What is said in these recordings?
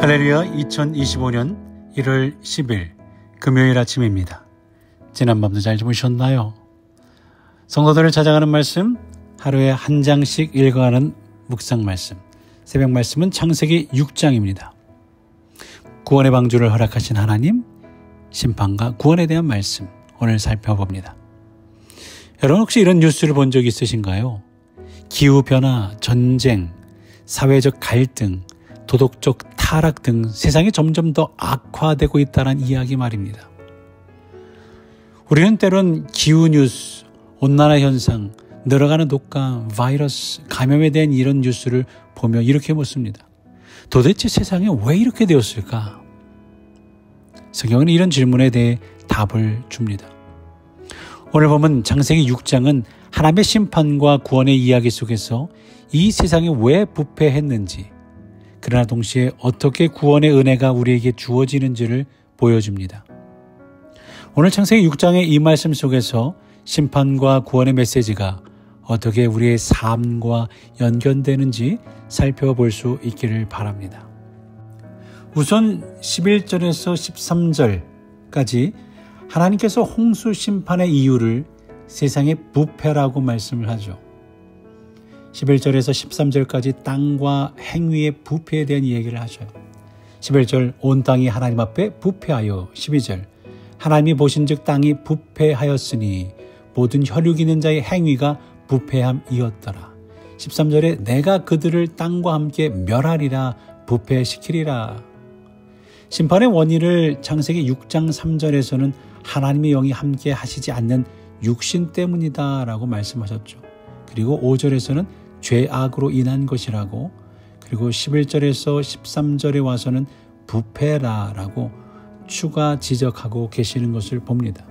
할렐루야. 2025년 1월 10일 금요일 아침입니다. 지난밤도 잘 주무셨나요? 성도들을 찾아가는 말씀, 하루에 한 장씩 읽어가는 묵상 말씀, 새벽 말씀은 창세기 6장입니다. 구원의 방주를 허락하신 하나님, 심판과 구원에 대한 말씀, 오늘 살펴봅니다. 여러분 혹시 이런 뉴스를 본 적 있으신가요? 기후변화, 전쟁, 사회적 갈등, 도덕적 타락 등 세상이 점점 더 악화되고 있다는 이야기 말입니다. 우리는 때론 기후 뉴스, 온난화 현상, 늘어가는 독감, 바이러스, 감염에 대한 이런 뉴스를 보며 이렇게 묻습니다. 도대체 세상에 왜 이렇게 되었을까? 성경은 이런 질문에 대해 답을 줍니다. 오늘 보면 창세기 6장은 하나님의 심판과 구원의 이야기 속에서 이 세상이 왜 부패했는지, 그러나 동시에 어떻게 구원의 은혜가 우리에게 주어지는지를 보여줍니다. 오늘 창세기 6장의 이 말씀 속에서 심판과 구원의 메시지가 어떻게 우리의 삶과 연결되는지 살펴볼 수 있기를 바랍니다. 우선 11절에서 13절까지 하나님께서 홍수 심판의 이유를 세상의 부패라고 말씀을 하죠. 11절에서 13절까지 땅과 행위의 부패에 대한 이야기를 하셔요. 11절 온 땅이 하나님 앞에 부패하여, 12절 하나님이 보신즉 땅이 부패하였으니 모든 혈육 있는 자의 행위가 부패함이었더라. 13절에 내가 그들을 땅과 함께 멸하리라, 부패시키리라. 심판의 원인을 창세기 6장 3절에서는 하나님의 영이 함께 하시지 않는 육신 때문이다 라고 말씀하셨죠. 그리고 5절에서는 죄악으로 인한 것이라고, 그리고 11절에서 13절에 와서는 부패라라고 추가 지적하고 계시는 것을 봅니다.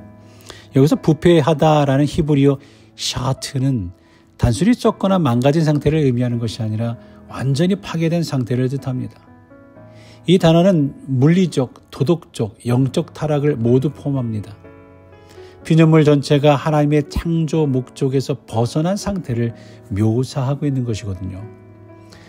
여기서 부패하다라는 히브리어 샤트는 단순히 썩거나 망가진 상태를 의미하는 것이 아니라 완전히 파괴된 상태를 뜻합니다. 이 단어는 물리적, 도덕적, 영적 타락을 모두 포함합니다. 피조물 전체가 하나님의 창조 목적에서 벗어난 상태를 묘사하고 있는 것이거든요.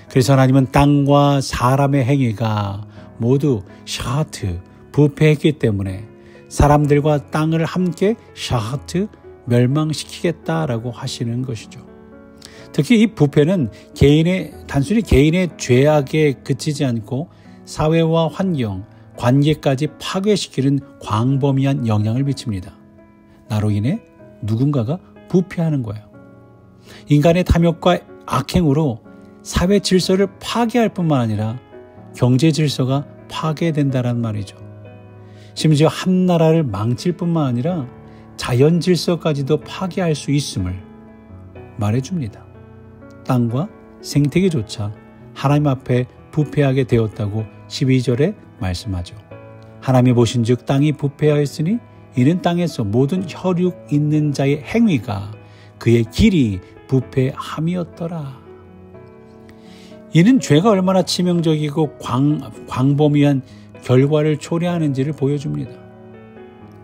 그래서 하나님은 땅과 사람의 행위가 모두 샤트, 부패했기 때문에 사람들과 땅을 함께 샤트, 멸망시키겠다라고 하시는 것이죠. 특히 이 부패는 단순히 개인의 죄악에 그치지 않고 사회와 환경, 관계까지 파괴시키는 광범위한 영향을 미칩니다. 나로 인해 누군가가 부패하는 거예요. 인간의 탐욕과 악행으로 사회 질서를 파괴할 뿐만 아니라 경제 질서가 파괴된다는 말이죠. 심지어 한 나라를 망칠 뿐만 아니라 자연 질서까지도 파괴할 수 있음을 말해줍니다. 땅과 생태계조차 하나님 앞에 부패하게 되었다고 12절에 말씀하죠. 하나님이 보신즉 땅이 부패하였으니 이는 땅에서 모든 혈육 있는 자의 행위가 그의 길이 부패함이었더라. 이는 죄가 얼마나 치명적이고 광범위한 결과를 초래하는지를 보여줍니다.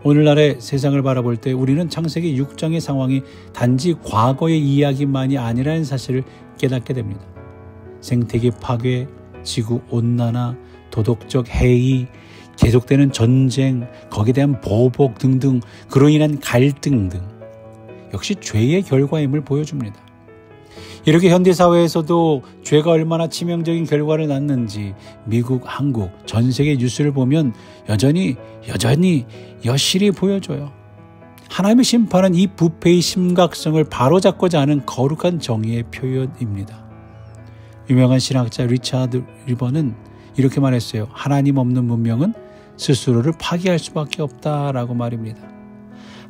오늘날의 세상을 바라볼 때 우리는 창세기 6장의 상황이 단지 과거의 이야기만이 아니라는 사실을 깨닫게 됩니다. 생태계 파괴, 지구 온난화, 도덕적 해이, 계속되는 전쟁, 거기에 대한 보복 등등, 그로 인한 갈등 등 역시 죄의 결과임을 보여줍니다. 이렇게 현대사회에서도 죄가 얼마나 치명적인 결과를 낳는지 미국, 한국, 전 세계 뉴스를 보면 여전히 여실히 보여줘요. 하나님의 심판은 이 부패의 심각성을 바로잡고자 하는 거룩한 정의의 표현입니다. 유명한 신학자 리차드 리버는 이렇게 말했어요. 하나님 없는 문명은 스스로를 파괴할 수밖에 없다라고 말입니다.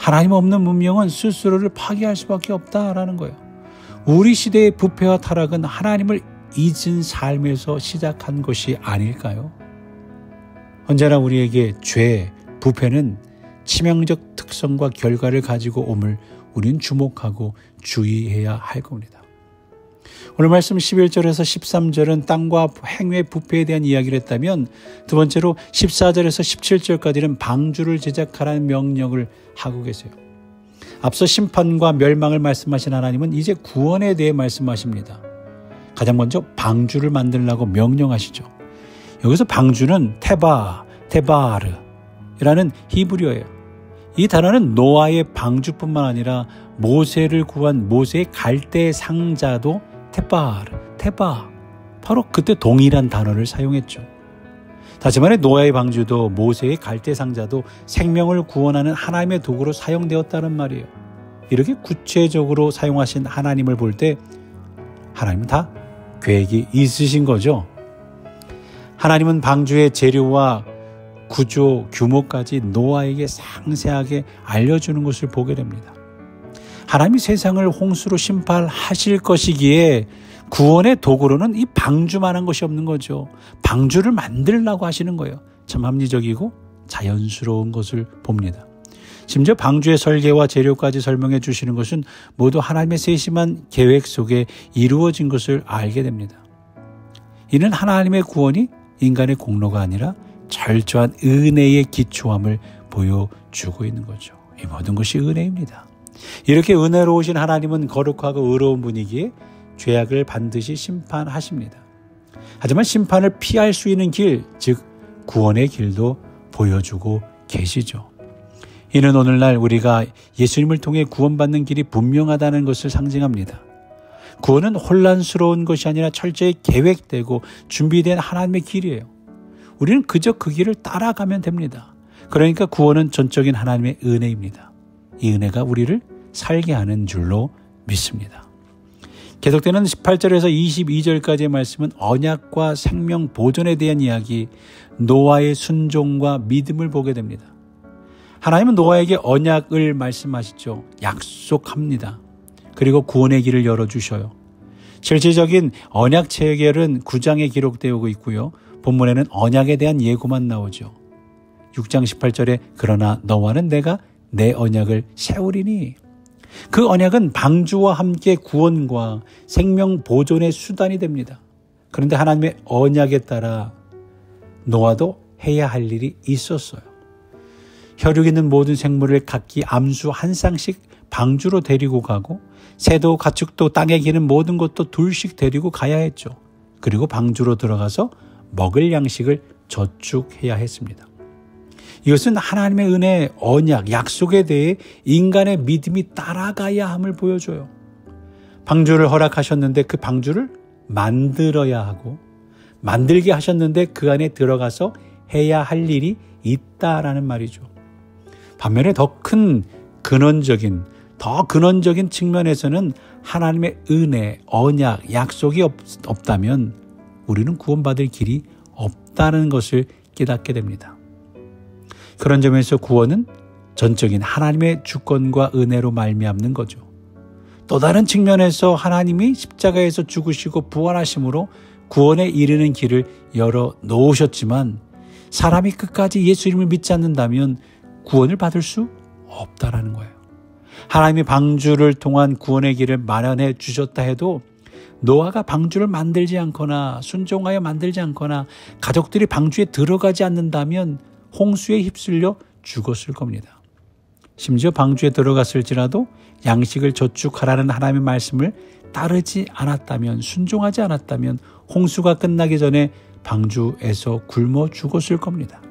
하나님 없는 문명은 스스로를 파괴할 수밖에 없다라는 거예요. 우리 시대의 부패와 타락은 하나님을 잊은 삶에서 시작한 것이 아닐까요? 언제나 우리에게 죄, 부패는 치명적 특성과 결과를 가지고 옴을 우린 주목하고 주의해야 할 겁니다. 오늘 말씀 11절에서 13절은 땅과 행위의 부패에 대한 이야기를 했다면, 두 번째로 14절에서 17절까지는 방주를 제작하라는 명령을 하고 계세요. 앞서 심판과 멸망을 말씀하신 하나님은 이제 구원에 대해 말씀하십니다. 가장 먼저 방주를 만들라고 명령하시죠. 여기서 방주는 테바르라는 히브리어예요. 이 단어는 노아의 방주뿐만 아니라 모세를 구한 모세의 갈대 상자도 바로 그때 동일한 단어를 사용했죠. 다시 말해 노아의 방주도 모세의 갈대 상자도 생명을 구원하는 하나님의 도구로 사용되었다는 말이에요. 이렇게 구체적으로 사용하신 하나님을 볼 때 하나님은 다 계획이 있으신 거죠. 하나님은 방주의 재료와 구조, 규모까지 노아에게 상세하게 알려주는 것을 보게 됩니다. 하나님이 세상을 홍수로 심판하실 것이기에 구원의 도구로는 이 방주만한 것이 없는 거죠. 방주를 만들려고 하시는 거예요. 참 합리적이고 자연스러운 것을 봅니다. 심지어 방주의 설계와 재료까지 설명해 주시는 것은 모두 하나님의 세심한 계획 속에 이루어진 것을 알게 됩니다. 이는 하나님의 구원이 인간의 공로가 아니라 철저한 은혜의 기초함을 보여주고 있는 거죠. 이 모든 것이 은혜입니다. 이렇게 은혜로우신 하나님은 거룩하고 의로운 분이기에 죄악을 반드시 심판하십니다. 하지만 심판을 피할 수 있는 길, 즉 구원의 길도 보여주고 계시죠. 이는 오늘날 우리가 예수님을 통해 구원받는 길이 분명하다는 것을 상징합니다. 구원은 혼란스러운 것이 아니라 철저히 계획되고 준비된 하나님의 길이에요. 우리는 그저 그 길을 따라가면 됩니다. 그러니까 구원은 전적인 하나님의 은혜입니다. 이 은혜가 우리를 살게 하는 줄로 믿습니다. 계속되는 18절에서 22절까지의 말씀은 언약과 생명 보존에 대한 이야기, 노아의 순종과 믿음을 보게 됩니다. 하나님은 노아에게 언약을 말씀하시죠. 약속합니다. 그리고 구원의 길을 열어주셔요. 실질적인 언약 체결은 9장에 기록되어 있고요. 본문에는 언약에 대한 예고만 나오죠. 6장 18절에 그러나 너와는 내가 내 언약을 세우리니, 그 언약은 방주와 함께 구원과 생명 보존의 수단이 됩니다. 그런데 하나님의 언약에 따라 노아도 해야 할 일이 있었어요. 혈육 있는 모든 생물을 각기 암수 한 쌍씩 방주로 데리고 가고 새도 가축도 땅에 기는 모든 것도 둘씩 데리고 가야 했죠. 그리고 방주로 들어가서 먹을 양식을 저축해야 했습니다. 이것은 하나님의 은혜, 언약, 약속에 대해 인간의 믿음이 따라가야 함을 보여줘요. 방주를 허락하셨는데 그 방주를 만들어야 하고, 만들게 하셨는데 그 안에 들어가서 해야 할 일이 있다라는 말이죠. 반면에 더 근원적인 측면에서는 하나님의 은혜, 언약, 약속이 없다면 우리는 구원받을 길이 없다는 것을 깨닫게 됩니다. 그런 점에서 구원은 전적인 하나님의 주권과 은혜로 말미암는 거죠. 또 다른 측면에서 하나님이 십자가에서 죽으시고 부활하심으로 구원에 이르는 길을 열어 놓으셨지만 사람이 끝까지 예수님을 믿지 않는다면 구원을 받을 수 없다라는 거예요. 하나님이 방주를 통한 구원의 길을 마련해 주셨다 해도 노아가 방주를 만들지 않거나 순종하여 만들지 않거나 가족들이 방주에 들어가지 않는다면 홍수에 휩쓸려 죽었을 겁니다. 심지어 방주에 들어갔을지라도 양식을 저축하라는 하나님의 말씀을 따르지 않았다면, 순종하지 않았다면 홍수가 끝나기 전에 방주에서 굶어 죽었을 겁니다.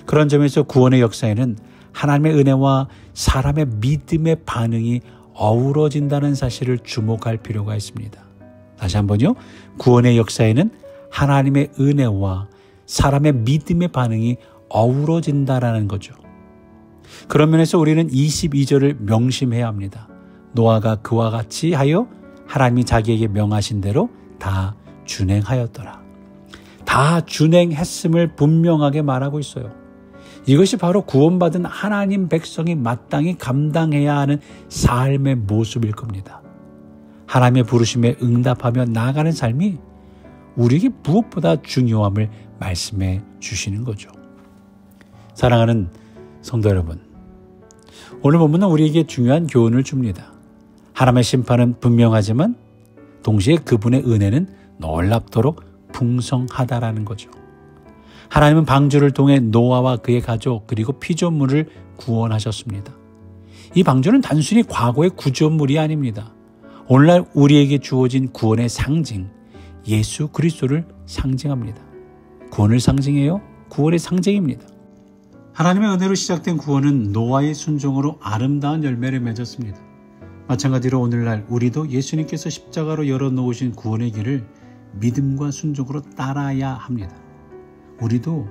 그런 점에서 구원의 역사에는 하나님의 은혜와 사람의 믿음의 반응이 어우러진다는 사실을 주목할 필요가 있습니다. 다시 한번요. 구원의 역사에는 하나님의 은혜와 사람의 믿음의 반응이 어우러진다라는 거죠. 그런 면에서 우리는 22절을 명심해야 합니다. 노아가 그와 같이 하여 하나님이 자기에게 명하신 대로 다 준행하였더라. 다 준행했음을 분명하게 말하고 있어요. 이것이 바로 구원받은 하나님 백성이 마땅히 감당해야 하는 삶의 모습일 겁니다. 하나님의 부르심에 응답하며 나아가는 삶이 우리에게 무엇보다 중요함을 말씀해 주시는 거죠. 사랑하는 성도 여러분, 오늘 본문은 우리에게 중요한 교훈을 줍니다. 하나님의 심판은 분명하지만 동시에 그분의 은혜는 놀랍도록 풍성하다라는 거죠. 하나님은 방주를 통해 노아와 그의 가족 그리고 피조물을 구원하셨습니다. 이 방주는 단순히 과거의 구조물이 아닙니다. 오늘날 우리에게 주어진 구원의 상징, 예수 그리스도를 상징합니다. 구원을 상징해요. 구원의 상징입니다. 하나님의 은혜로 시작된 구원은 노아의 순종으로 아름다운 열매를 맺었습니다. 마찬가지로 오늘날 우리도 예수님께서 십자가로 열어놓으신 구원의 길을 믿음과 순종으로 따라야 합니다. 우리도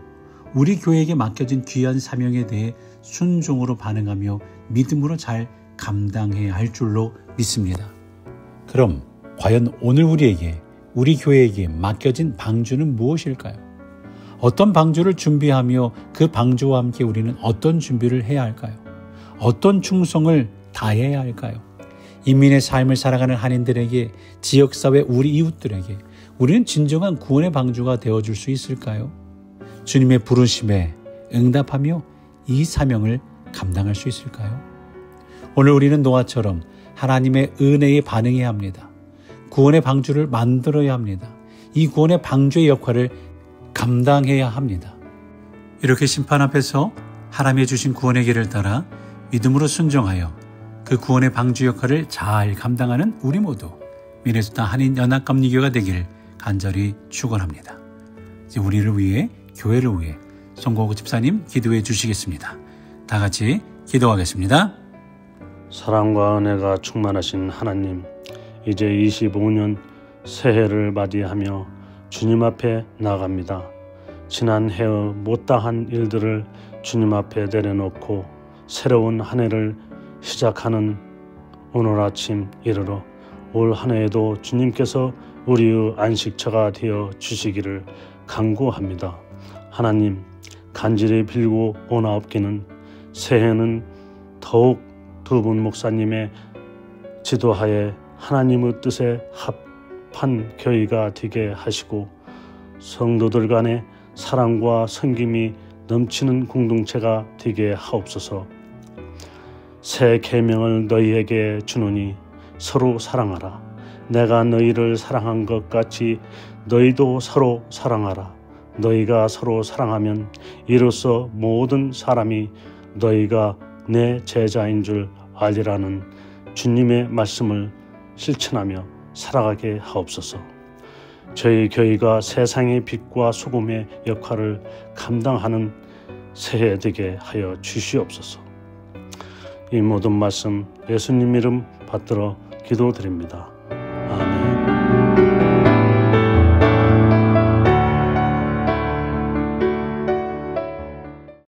우리 교회에게 맡겨진 귀한 사명에 대해 순종으로 반응하며 믿음으로 잘 감당해야 할 줄로 믿습니다. 그럼 과연 오늘 우리 교회에게 맡겨진 방주는 무엇일까요? 어떤 방주를 준비하며 그 방주와 함께 우리는 어떤 준비를 해야 할까요? 어떤 충성을 다해야 할까요? 인민의 삶을 살아가는 한인들에게, 지역사회 우리 이웃들에게 우리는 진정한 구원의 방주가 되어줄 수 있을까요? 주님의 부르심에 응답하며 이 사명을 감당할 수 있을까요? 오늘 우리는 노아처럼 하나님의 은혜에 반응해야 합니다. 구원의 방주를 만들어야 합니다. 이 구원의 방주의 역할을 감당해야 합니다. 이렇게 심판 앞에서 하나님이 주신 구원의 길을 따라 믿음으로 순종하여 그 구원의 방주 역할을 잘 감당하는 우리 모두 미네소타 한인연합감리교가 되길 간절히 축원합니다. 이제 우리를 위해, 교회를 위해 송고구 집사님 기도해 주시겠습니다. 다 같이 기도하겠습니다. 사랑과 은혜가 충만하신 하나님, 이제 25년 새해를 맞이하며 주님 앞에 나아갑니다. 지난 해의 못다한 일들을 주님 앞에 내려놓고 새로운 한 해를 시작하는 오늘 아침 이르러 올 한 해에도 주님께서 우리의 안식처가 되어 주시기를 간구합니다. 하나님, 간절히 빌고 오나옵기는 새해는 더욱 두 분 목사님의 지도하에 하나님의 뜻에 합한 교회가 되게 하시고 성도들 간의 사랑과 섬김이 넘치는 공동체가 되게 하옵소서. 새 계명을 너희에게 주노니 서로 사랑하라. 내가 너희를 사랑한 것 같이 너희도 서로 사랑하라. 너희가 서로 사랑하면 이로써 모든 사람이 너희가 내 제자인 줄 알리라는 주님의 말씀을 실천하며 살아가게 하옵소서. 저희 교회가 세상의 빛과 소금의 역할을 감당하는 새해 되게 하여 주시옵소서. 이 모든 말씀 예수님 이름 받들어 기도드립니다.